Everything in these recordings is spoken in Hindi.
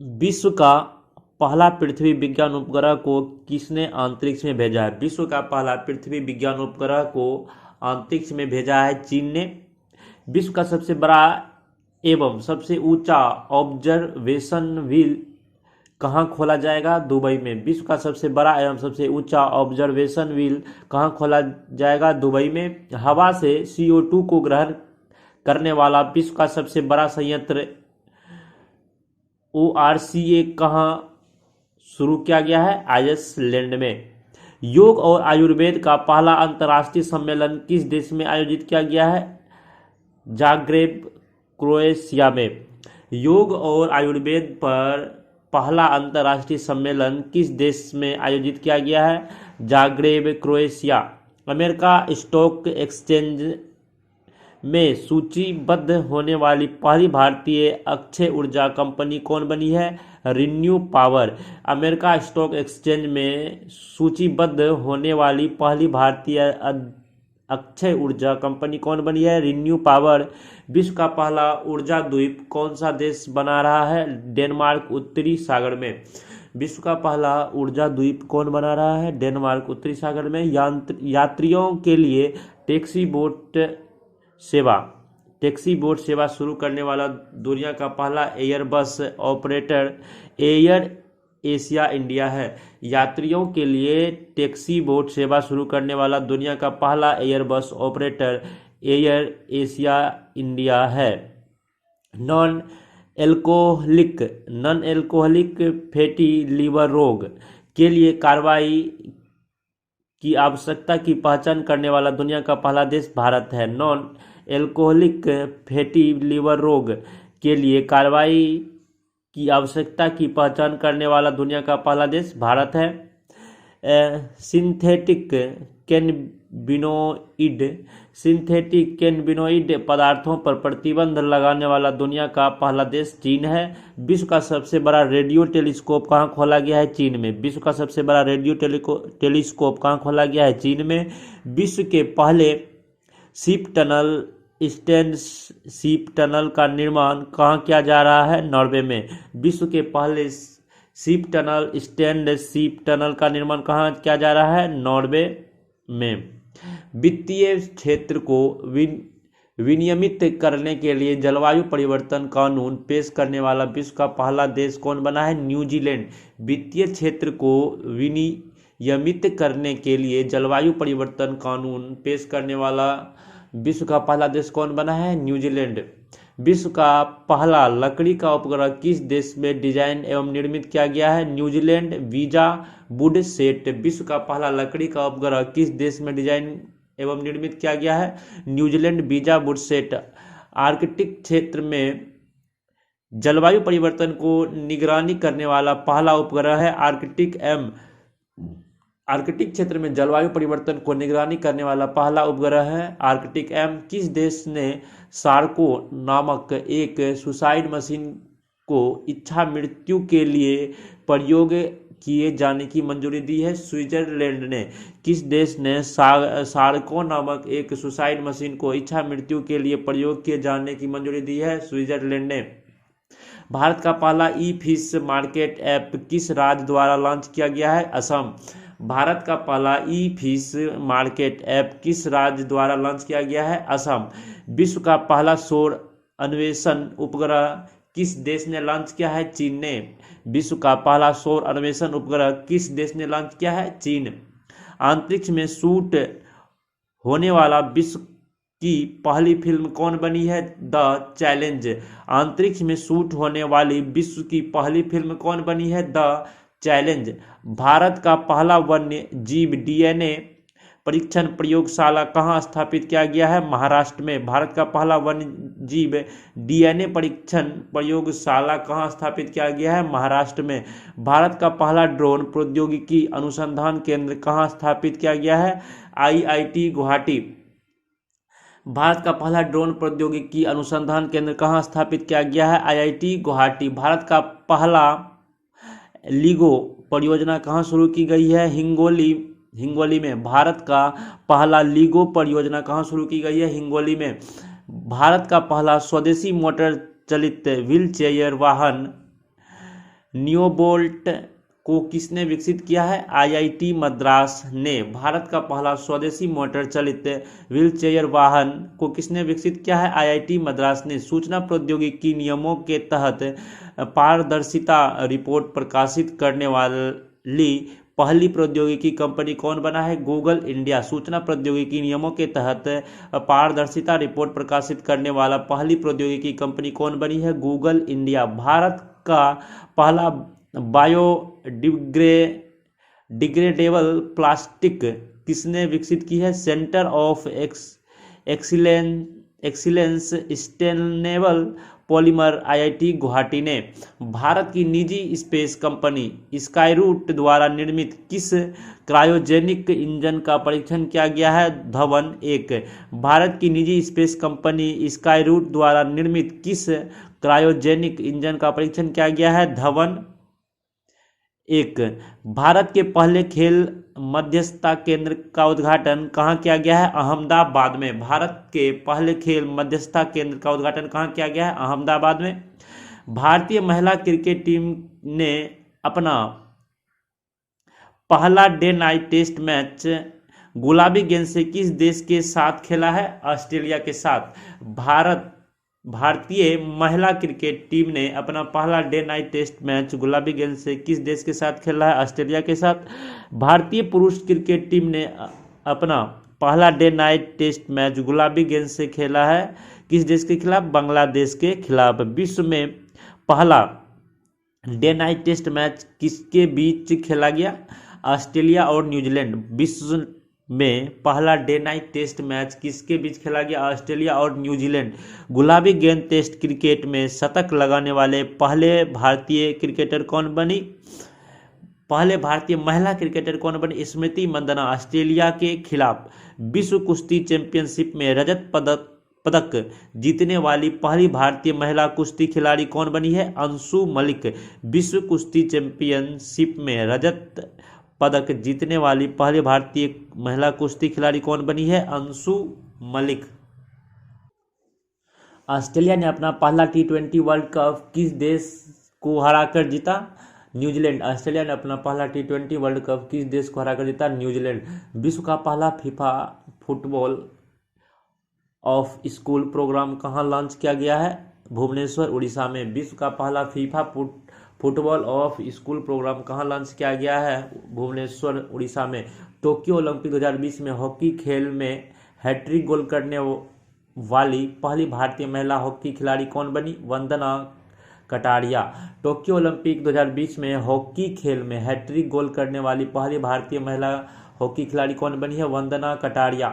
विश्व का पहला पृथ्वी विज्ञान उपग्रह को किसने अंतरिक्ष में भेजा है? विश्व का पहला पृथ्वी विज्ञान उपग्रह को अंतरिक्ष में भेजा है चीन ने। विश्व का सबसे बड़ा एवं सबसे ऊंचा ऑब्जर्वेशन व्हील कहाँ खोला जाएगा? दुबई में। विश्व का सबसे बड़ा एवं सबसे ऊंचा ऑब्जर्वेशन व्हील कहाँ खोला जाएगा? दुबई में। हवा से CO2 को ग्रहण करने वाला विश्व का सबसे बड़ा संयंत्र ORCA कहाँ शुरू किया गया है? आइसलैंड में। योग और आयुर्वेद का पहला अंतर्राष्ट्रीय सम्मेलन किस देश में आयोजित किया गया है? जाग्रेब, क्रोएशिया में। योग और आयुर्वेद पर पहला अंतर्राष्ट्रीय सम्मेलन किस देश में आयोजित किया गया है? Zagreb, Croatia. America stock exchange में सूचीबद्ध होने वाली पहली भारतीय अक्षय ऊर्जा कंपनी कौन बनी है? Renew power. America stock exchange में सूचीबद्ध होने वाली पहली भारतीय अक्षय ऊर्जा कंपनी कौन बनी है? Renew power. विश्व का पहला ऊर्जा द्वीप कौन सा देश बना रहा है? डेनमार्क, उत्तरी सागर में। विश्व का पहला ऊर्जा द्वीप कौन बना रहा है? डेनमार्क, उत्तरी सागर में। यात्रियों के लिए टैक्सी बोट सेवा शुरू करने वाला दुनिया का पहला Airbus operator air Asia India है। यात्रियों के लिए टैक्सी बोट सेवा शुरू करने वाला दुनिया का पहला Airbus operator air Asia India है। नॉन एल्कोहलिक फैटी लीवर रोग के लिए कार्रवाई की आवश्यकता की पहचान करने वाला दुनिया का पहला देश भारत है। नॉन एल्कोहलिक फैटी लीवर रोग के लिए कार्रवाई की आवश्यकता की पहचान करने वाला दुनिया का पहला देश भारत है। सिंथेटिक कैनबिनोइड पदार्थों पर प्रतिबंध लगाने वाला दुनिया का पहला देश चीन है। विश्व का सबसे बड़ा रेडियो टेलीस्कोप कहाँ खोला गया है? चीन में। विश्व का सबसे बड़ा रेडियो टेलीस्कोप कहाँ खोला गया है? चीन में। विश्व के पहले शिप टनल का निर्माण कहाँ किया जा रहा है? नॉर्वे में। विश्व के पहले शिप टनल का निर्माण कहाँ किया जा रहा है? नॉर्वे में। वित्तीय क्षेत्र को विनियमित करने के लिए जलवायु परिवर्तन कानून पेश करने वाला विश्व का पहला देश कौन बना है? न्यूजीलैंड। वित्तीय क्षेत्र को विनियमित करने के लिए जलवायु परिवर्तन कानून पेश करने वाला विश्व का पहला देश कौन बना है? न्यूजीलैंड। विश्व का पहला लकड़ी का उपग्रह किस देश में डिजाइन एवं निर्मित किया गया है? न्यूजीलैंड। Visa would set. विश्व का पहला लकड़ी का उपग्रह किस देश में डिजाइन एवं निर्मित किया गया है? New Zealand. Visa would set. Arctic क्षेत्र में जलवायु परिवर्तन को निगरानी करने वाला पहला उपग्रह है आर्कटिक क्षेत्र में जलवायु परिवर्तन को निगरानी करने वाला पहला उपग्रह है आर्कटिक एम। किस देश ने सार्को नामक एक सुसाइड मशीन को इच्छा मृत्यु के लिए प्रयोग किए जाने की मंजूरी दी है? स्विट्जरलैंड ने। किस देश ने सार्को नामक एक सुसाइड मशीन को इच्छा मृत्यु के लिए प्रयोग किए जाने की मंजूरी दी है? स्विट्जरलैंड ने। भारत का पहला ई-फिश मार्केट ऐप किस राज्य द्वारा लॉन्च किया गया है? असम। भारत का पहला ई-फिश मार्केट ऐप किस राज्य द्वारा लॉन्च किया गया है? असम। विश्व का पहला सौर अन्वेषण उपग्रह किस देश ने लॉन्च किया है? चीन ने। विश्व का पहला सौर अन्वेषण उपग्रह किस देश ने लॉन्च किया है? चीन। अंतरिक्ष में शूट होने वाला विश्व की पहली फिल्म कौन बनी है? The challenge. अंतरिक्ष में शूट होने वाली विश्व की पहली फिल्म कौन बनी है? The challenge. भारत का पहला वन्य जीव DNA परीक्षण प्रयोगशाला कहाँ स्थापित किया गया है? महाराष्ट्र में। भारत का पहला वन्य जीव DNA परीक्षण प्रयोगशाला कहाँ स्थापित किया गया है? महाराष्ट्र में। भारत का पहला ड्रोन प्रौद्योगिकी अनुसंधान केंद्र कहाँ स्थापित किया गया है? IIT गुवाहाटी। भारत का पहला ड्रोन प्रौद्योगिकी अनुसंधान केंद्र कहाँ स्थापित किया गया है? IIT गुवाहाटी। भारत का पहला लिगो परियोजना कहाँ शुरू की गई है? हिंगोली में। भारत का पहला लिगो परियोजना कहाँ शुरू की गई है? हिंगोली में। भारत का पहला स्वदेशी मोटर चलित व्हीलचेयर वाहन नियोबोल्ट को किसने विकसित किया है? आईआईटी मद्रास ने। भारत का पहला स्वदेशी मोटर चलित व्हीलचेयर वाहन को किसने विकसित किया है? आईआईटी मद्रास ने। सूचना प्रौद्योगिकी नियमों के तहत पारदर्शिता रिपोर्ट प्रकाशित करने वाली पहली प्रौद्योगिकी कंपनी कौन बना है? Google India. सूचना प्रौद्योगिकी नियमों के तहत पारदर्शिता रिपोर्ट प्रकाशित करने वाला पहली प्रौद्योगिकी कंपनी कौन बनी है? Google India. भारत का पहला डिग्रेडेबल प्लास्टिक किसने विकसित की है? Centre of excellence sustainable polymer IIT Guwahati ने। भारत की निजी स्पेस कंपनी स्काईरूट द्वारा निर्मित किस क्रायोजेनिक इंजन का परीक्षण किया गया है? धवन 1। भारत की निजी स्पेस कंपनी स्काईरूट द्वारा निर्मित किस क्रायोजेनिक इंजन का परीक्षण किया गया है? धवन 1। भारत के पहले खेल मध्यस्थता केंद्र का उद्घाटन कहाँ किया गया है? अहमदाबाद में। भारत के पहले खेल मध्यस्थता केंद्र का उद्घाटन कहाँ किया गया है? अहमदाबाद में। भारतीय महिला क्रिकेट टीम ने अपना पहला डे नाइट टेस्ट मैच गुलाबी गेंद से किस देश के साथ खेला है? ऑस्ट्रेलिया के साथ। भारतीय महिला क्रिकेट टीम ने अपना पहला डे नाइट टेस्ट मैच गुलाबी गेंद से किस देश के साथ खेला है? ऑस्ट्रेलिया के साथ। भारतीय पुरुष क्रिकेट टीम ने अपना पहला डे नाइट टेस्ट मैच गुलाबी गेंद से खेला है किस देश के खिलाफ? बांग्लादेश के खिलाफ। विश्व में पहला डे नाइट टेस्ट मैच किसके बीच खेला गया? ऑस्ट्रेलिया और न्यूजीलैंड। विश्व में पहला डे नाइट टेस्ट मैच किसके बीच खेला गया? ऑस्ट्रेलिया और न्यूजीलैंड। गुलाबी गेंद टेस्ट क्रिकेट में शतक लगाने वाले पहले भारतीय क्रिकेटर कौन बनी? पहले भारतीय महिला क्रिकेटर कौन बनी? स्मृति मंदाना। ऑस्ट्रेलिया के खिलाफ विश्व कुश्ती चैंपियनशिप में रजत पदक जीतने वाली पहली भारतीय महिला कुश्ती खिलाड़ी कौन बनी है? अंशु मलिक। विश्व कुश्ती चैंपियनशिप में रजत पदक जीतने वाली पहली भारतीय महिला कुश्ती खिलाड़ी कौन बनी है? अंशु मलिक। ऑस्ट्रेलिया ने अपना पहला T20 वर्ल्ड कप किस देश को हराकर जीता? न्यूजीलैंड। ऑस्ट्रेलिया ने अपना पहला T20 वर्ल्ड कप किस देश को हराकर जीता? न्यूजीलैंड। विश्व का पहला FIFA football of school program कहाँ लॉन्च किया गया है? भुवनेश्वर उड़ीसा में। विश्व का पहला FIFA football of school program कहाँ लॉन्च किया गया है? भुवनेश्वर उड़ीसा में। टोक्यो ओलंपिक 2020 में हॉकी खेल में हैट्रिक गोल करने वाली पहली भारतीय महिला हॉकी खिलाड़ी कौन बनी? वंदना कटारिया। टोक्यो ओलंपिक 2020 में हॉकी खेल में हैट्रिक गोल करने वाली पहली भारतीय महिला हॉकी खिलाड़ी कौन बनी है? वंदना कटारिया।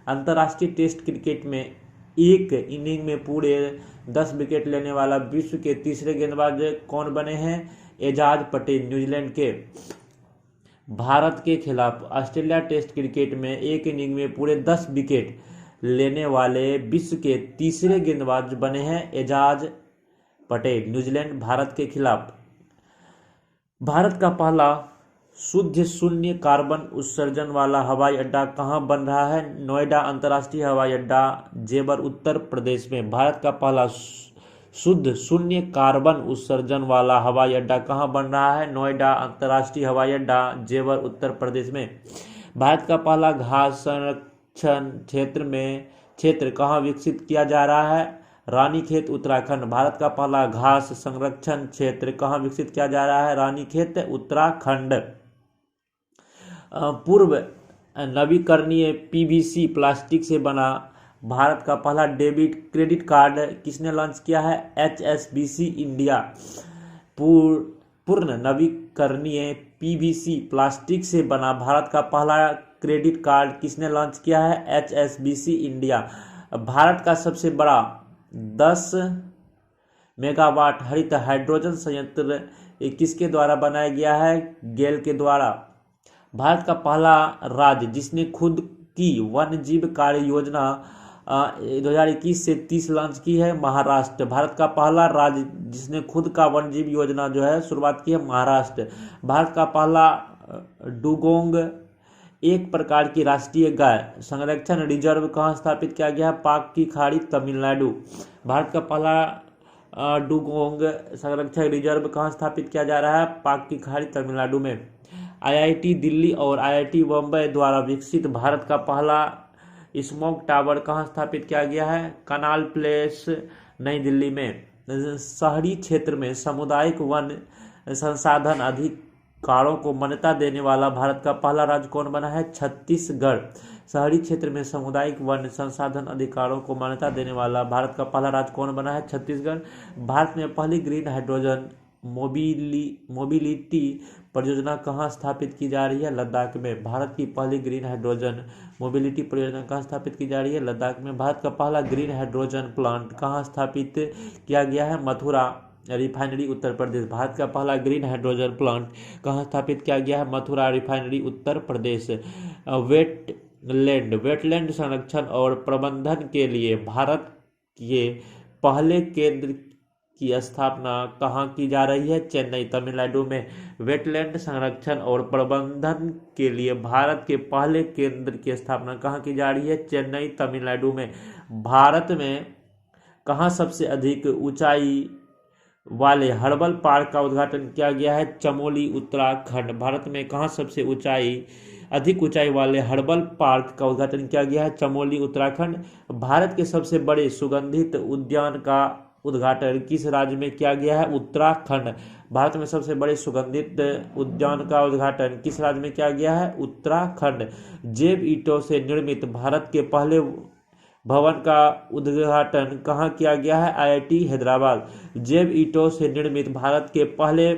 अंतर्राष्ट्रीय टेस्ट क्रिकेट में एक इनिंग में पूरे 10 विकेट लेने वाला विश्व के तीसरे गेंदबाज कौन बने हैं? एजाज पटेल न्यूजीलैंड के। भारत के खिलाफ ऑस्ट्रेलिया टेस्ट क्रिकेट में एक इनिंग में पूरे 10 विकेट लेने वाले विश्व के तीसरे गेंदबाज बने हैं एजाज पटेल न्यूजीलैंड भारत के खिलाफ। भारत का पहला शुद्ध शून्य कार्बन उत्सर्जन वाला हवाई अड्डा कहाँ बन रहा है? नोएडा अंतर्राष्ट्रीय हवाई अड्डा जेवर उत्तर प्रदेश में। भारत का पहला शुद्ध शून्य कार्बन उत्सर्जन वाला हवाई अड्डा कहाँ बन रहा है? नोएडा अंतर्राष्ट्रीय हवाई अड्डा जेवर उत्तर प्रदेश में। भारत का पहला घास संरक्षण क्षेत्र कहाँ विकसित किया जा रहा है? रानीखेत उत्तराखंड। भारत का पहला घास संरक्षण क्षेत्र कहाँ विकसित किया जा रहा है? रानीखेत उत्तराखंड। पूर्व नवीकरणीय पीवीसी प्लास्टिक से बना भारत का पहला डेबिट क्रेडिट कार्ड किसने लॉन्च किया है? HSBC India. पूर्ण नवीकरणीय पीवीसी प्लास्टिक से बना भारत का पहला क्रेडिट कार्ड किसने लॉन्च किया है? HSBC India. भारत का सबसे बड़ा 10 मेगावाट हरित हाइड्रोजन संयंत्र किसके द्वारा बनाया गया है? गेल के द्वारा। भारत का पहला राज्य जिसने खुद की वन्य जीव कार्य योजना 2021 से 30 लॉन्च की है? महाराष्ट्र। भारत का पहला राज्य जिसने खुद का वन्य जीव योजना जो है शुरुआत की है? महाराष्ट्र। भारत का पहला डुगोंग एक प्रकार की राष्ट्रीय गाय संरक्षण रिजर्व कहाँ स्थापित किया गया है? पाक की खाड़ी तमिलनाडु। भारत का पहला डुगोंग संरक्षण रिजर्व कहाँ स्थापित किया जा रहा है? पाक की खाड़ी तमिलनाडु में। आईआईटी दिल्ली और आईआईटी बम्बई द्वारा विकसित भारत का पहला स्मोक टावर कहाँ स्थापित किया गया है? कनाल प्लेस नई दिल्ली में। शहरी क्षेत्र में सामुदायिक वन संसाधन अधिकारों को मान्यता देने वाला भारत का पहला राज्य कौन बना है? छत्तीसगढ़। शहरी क्षेत्र में सामुदायिक वन संसाधन अधिकारों को मान्यता देने वाला भारत का पहला राज्य कौन बना है? छत्तीसगढ़। भारत में पहली ग्रीन हाइड्रोजन मोबिलिटी परियोजना कहाँ स्थापित की जा रही है? लद्दाख में। भारत की पहली ग्रीन हाइड्रोजन मोबिलिटी परियोजना कहाँ स्थापित की जा रही है? लद्दाख में। भारत का पहला ग्रीन हाइड्रोजन प्लांट कहाँ स्थापित किया गया है? मथुरा रिफाइनरी उत्तर प्रदेश। भारत का पहला ग्रीन हाइड्रोजन प्लांट कहाँ स्थापित किया गया है? मथुरा रिफाइनरी उत्तर प्रदेश। वेटलैंड संरक्षण और प्रबंधन के लिए भारत के पहले केंद्र की स्थापना कहाँ की जा रही है? चेन्नई तमिलनाडु में। वेटलैंड संरक्षण और प्रबंधन के लिए भारत के पहले केंद्र की स्थापना कहाँ की जा रही है? चेन्नई तमिलनाडु में। भारत में कहाँ सबसे अधिक ऊंचाई वाले हर्बल पार्क का उद्घाटन किया गया है? चमोली उत्तराखंड। भारत में कहाँ सबसे अधिक ऊंचाई वाले हर्बल पार्क का उद्घाटन किया गया है? चमोली उत्तराखंड। भारत के सबसे बड़े सुगंधित उद्यान का उद्घाटन किस राज्य में किया गया है? उत्तराखंड। भारत में सबसे बड़े सुगंधित उद्यान का उद्घाटन किस राज्य में किया गया है? उत्तराखंड। जैव ईंटों से निर्मित भारत के पहले भवन का उद्घाटन कहाँ किया गया है? आईआईटी हैदराबाद। जैव ईंटों से निर्मित भारत के पहले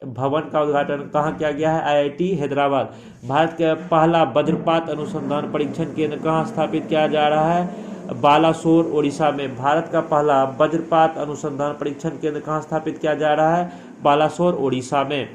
भवन का उद्घाटन कहाँ किया गया है? आईआईटी हैदराबाद। भारत का पहला वज्रपात अनुसंधान परीक्षण केंद्र कहाँ स्थापित किया जा रहा है? बालासोर ओडिशा में। भारत का पहला वज्रपात अनुसंधान परीक्षण केंद्र कहाँ स्थापित किया जा रहा है? बालासोर ओडिशा में।